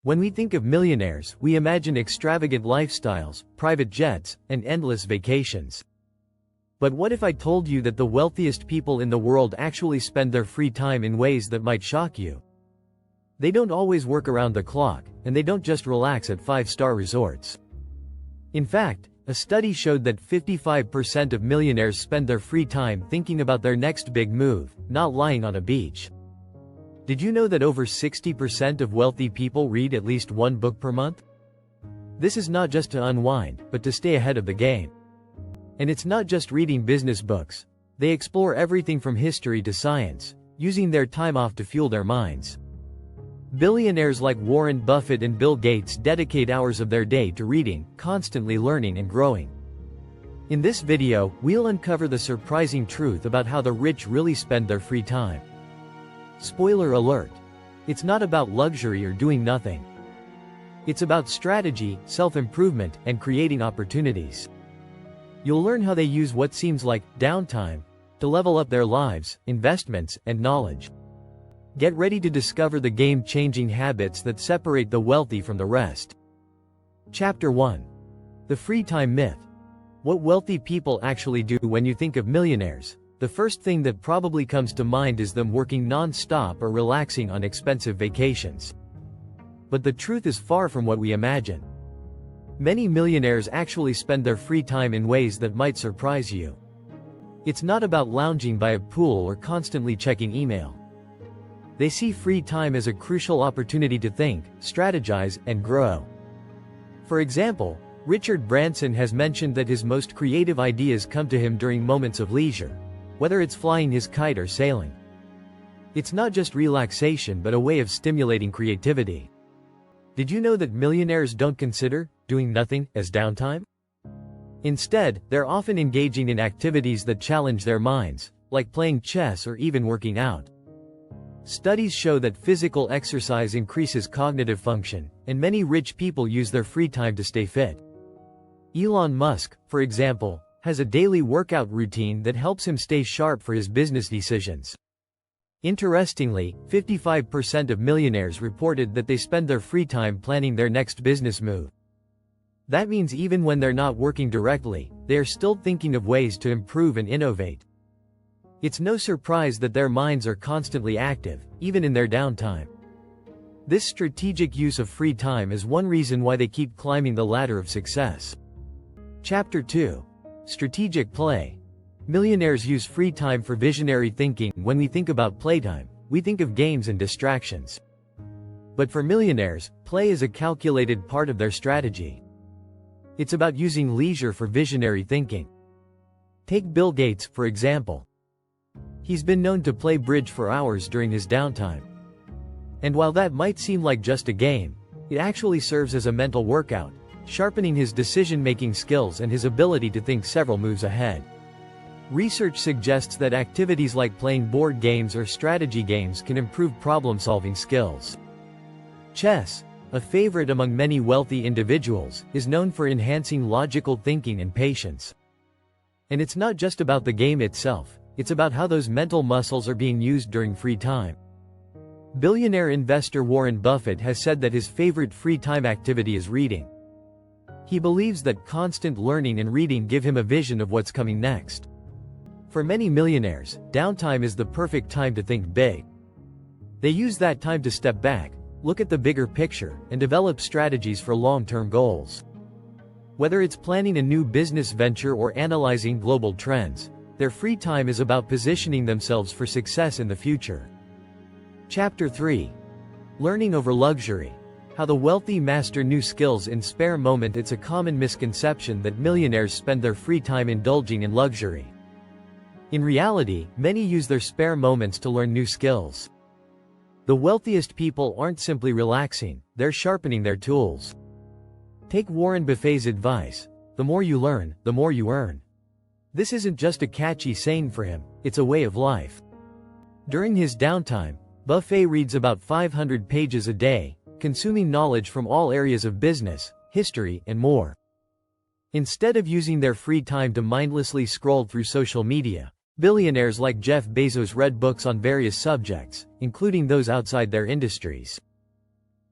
When we think of millionaires, we imagine extravagant lifestyles, private jets, and endless vacations. But what if I told you that the wealthiest people in the world actually spend their free time in ways that might shock you? They don't always work around the clock, and they don't just relax at five-star resorts. In fact, a study showed that 55% of millionaires spend their free time thinking about their next big move, not lying on a beach. Did you know that over 60% of wealthy people read at least one book per month? This is not just to unwind, but to stay ahead of the game. And it's not just reading business books. They explore everything from history to science, using their time off to fuel their minds. Billionaires like Warren Buffett and Bill Gates dedicate hours of their day to reading, constantly learning and growing. In this video, we'll uncover the surprising truth about how the rich really spend their free time. Spoiler alert. It's not about luxury or doing nothing. It's about strategy, self-improvement, and creating opportunities. You'll learn how they use what seems like downtime to level up their lives, investments, and knowledge. Get ready to discover the game-changing habits that separate the wealthy from the rest. Chapter 1. The Free Time Myth. What wealthy people actually do. When you think of millionaires, the first thing that probably comes to mind is them working non-stop or relaxing on expensive vacations. But the truth is far from what we imagine. Many millionaires actually spend their free time in ways that might surprise you. It's not about lounging by a pool or constantly checking email. They see free time as a crucial opportunity to think, strategize, and grow. For example, Richard Branson has mentioned that his most creative ideas come to him during moments of leisure, whether it's flying his kite or sailing. It's not just relaxation but a way of stimulating creativity. Did you know that millionaires don't consider doing nothing as downtime? Instead, they're often engaging in activities that challenge their minds, like playing chess or even working out. Studies show that physical exercise increases cognitive function, and many rich people use their free time to stay fit. Elon Musk, for example, has a daily workout routine that helps him stay sharp for his business decisions. Interestingly, 55% of millionaires reported that they spend their free time planning their next business move. That means even when they're not working directly, they are still thinking of ways to improve and innovate. It's no surprise that their minds are constantly active, even in their downtime. This strategic use of free time is one reason why they keep climbing the ladder of success. Chapter 2. Strategic play. Millionaires use free time for visionary thinking. When we think about playtime, we think of games and distractions. But for millionaires, play is a calculated part of their strategy. It's about using leisure for visionary thinking. Take Bill Gates, for example. He's been known to play bridge for hours during his downtime. And while that might seem like just a game, it actually serves as a mental workout, sharpening his decision-making skills and his ability to think several moves ahead. Research suggests that activities like playing board games or strategy games can improve problem-solving skills. Chess, a favorite among many wealthy individuals, is known for enhancing logical thinking and patience. And it's not just about the game itself, it's about how those mental muscles are being used during free time. Billionaire investor Warren Buffett has said that his favorite free time activity is reading. He believes that constant learning and reading give him a vision of what's coming next. For many millionaires, downtime is the perfect time to think big. They use that time to step back, look at the bigger picture, and develop strategies for long-term goals. Whether it's planning a new business venture or analyzing global trends, their free time is about positioning themselves for success in the future. Chapter 3. Learning over luxury. How the wealthy master new skills in spare moment. It's a common misconception that millionaires spend their free time indulging in luxury. In reality, many use their spare moments to learn new skills. The wealthiest people aren't simply relaxing, they're sharpening their tools. Take Warren Buffett's advice: the more you learn, the more you earn. This isn't just a catchy saying for him, it's a way of life. During his downtime, Buffett reads about 500 pages a day, consuming knowledge from all areas of business, history, and more. Instead of using their free time to mindlessly scroll through social media, billionaires like Jeff Bezos read books on various subjects, including those outside their industries.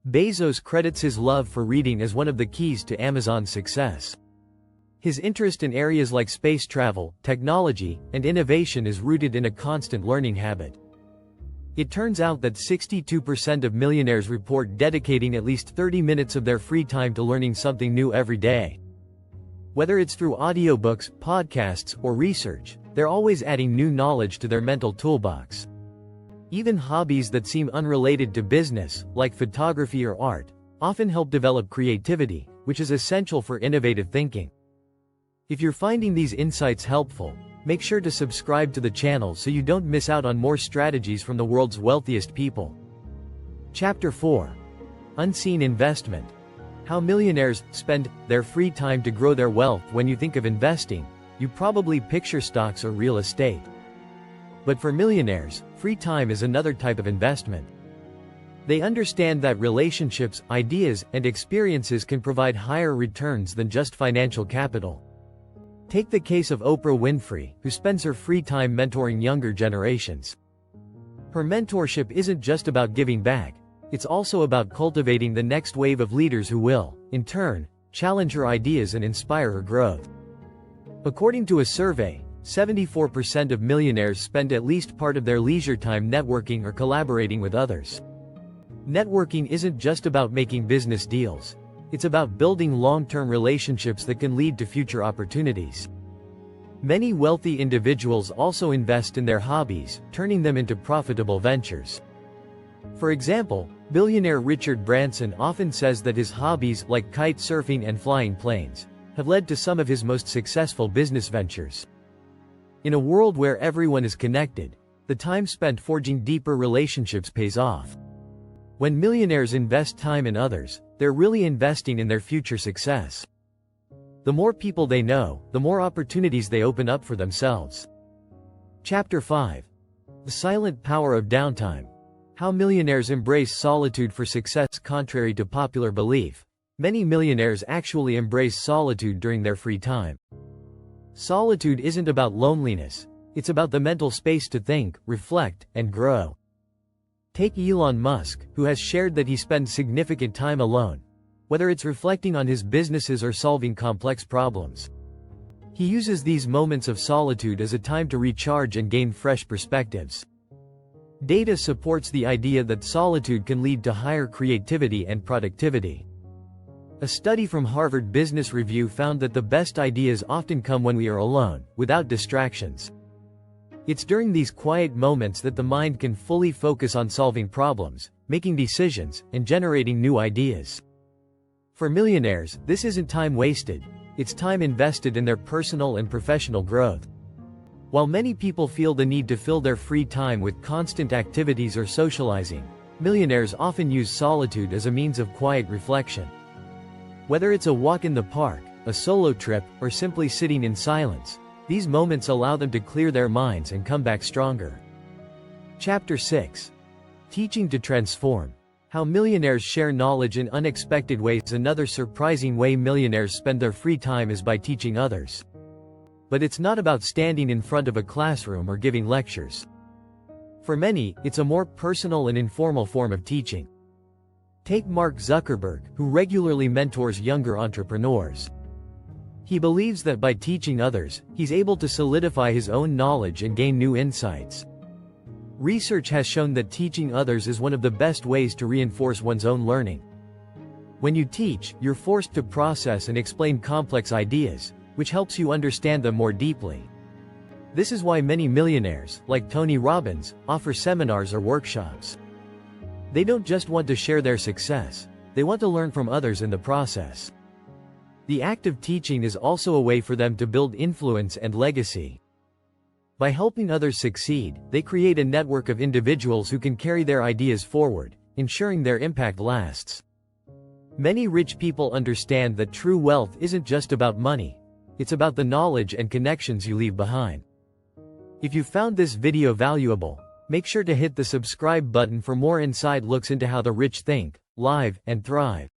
Bezos credits his love for reading as one of the keys to Amazon's success. His interest in areas like space travel, technology, and innovation is rooted in a constant learning habit. It turns out that 62% of millionaires report dedicating at least 30 minutes of their free time to learning something new every day. Whether it's through audiobooks, podcasts, or research, they're always adding new knowledge to their mental toolbox. Even hobbies that seem unrelated to business, like photography or art, often help develop creativity, which is essential for innovative thinking. If you're finding these insights helpful, make sure to subscribe to the channel so you don't miss out on more strategies from the world's wealthiest people. Chapter 4. Unseen Investment. How millionaires spend their free time to grow their wealth. When you think of investing, you probably picture stocks or real estate. But for millionaires, free time is another type of investment. They understand that relationships, ideas, and experiences can provide higher returns than just financial capital. Take the case of Oprah Winfrey, who spends her free time mentoring younger generations. Her mentorship isn't just about giving back, it's also about cultivating the next wave of leaders who will, in turn, challenge her ideas and inspire her growth. According to a survey, 74% of millionaires spend at least part of their leisure time networking or collaborating with others. Networking isn't just about making business deals. It's about building long-term relationships that can lead to future opportunities. Many wealthy individuals also invest in their hobbies, turning them into profitable ventures. For example, billionaire Richard Branson often says that his hobbies, like kite surfing and flying planes, have led to some of his most successful business ventures. In a world where everyone is connected, the time spent forging deeper relationships pays off. When millionaires invest time in others, they're really investing in their future success. The more people they know, the more opportunities they open up for themselves. Chapter 5. The Silent Power of Downtime. How millionaires embrace solitude for success. Contrary to popular belief, many millionaires actually embrace solitude during their free time. Solitude isn't about loneliness, it's about the mental space to think, reflect, and grow. Take Elon Musk, who has shared that he spends significant time alone, whether it's reflecting on his businesses or solving complex problems. He uses these moments of solitude as a time to recharge and gain fresh perspectives. Data supports the idea that solitude can lead to higher creativity and productivity. A study from Harvard Business Review found that the best ideas often come when we are alone, without distractions. It's during these quiet moments that the mind can fully focus on solving problems, making decisions, and generating new ideas. For millionaires, this isn't time wasted, it's time invested in their personal and professional growth. While many people feel the need to fill their free time with constant activities or socializing, millionaires often use solitude as a means of quiet reflection. Whether it's a walk in the park, a solo trip, or simply sitting in silence, these moments allow them to clear their minds and come back stronger. Chapter 6. Teaching to Transform. How millionaires share knowledge in unexpected ways. Another surprising way millionaires spend their free time is by teaching others. But it's not about standing in front of a classroom or giving lectures. For many, it's a more personal and informal form of teaching. Take Mark Zuckerberg, who regularly mentors younger entrepreneurs. He believes that by teaching others, he's able to solidify his own knowledge and gain new insights. Research has shown that teaching others is one of the best ways to reinforce one's own learning. When you teach, you're forced to process and explain complex ideas, which helps you understand them more deeply. This is why many millionaires, like Tony Robbins, offer seminars or workshops. They don't just want to share their success, they want to learn from others in the process. The act of teaching is also a way for them to build influence and legacy. By helping others succeed, they create a network of individuals who can carry their ideas forward, ensuring their impact lasts. Many rich people understand that true wealth isn't just about money, it's about the knowledge and connections you leave behind. If you found this video valuable, make sure to hit the subscribe button for more inside looks into how the rich think, live, and thrive.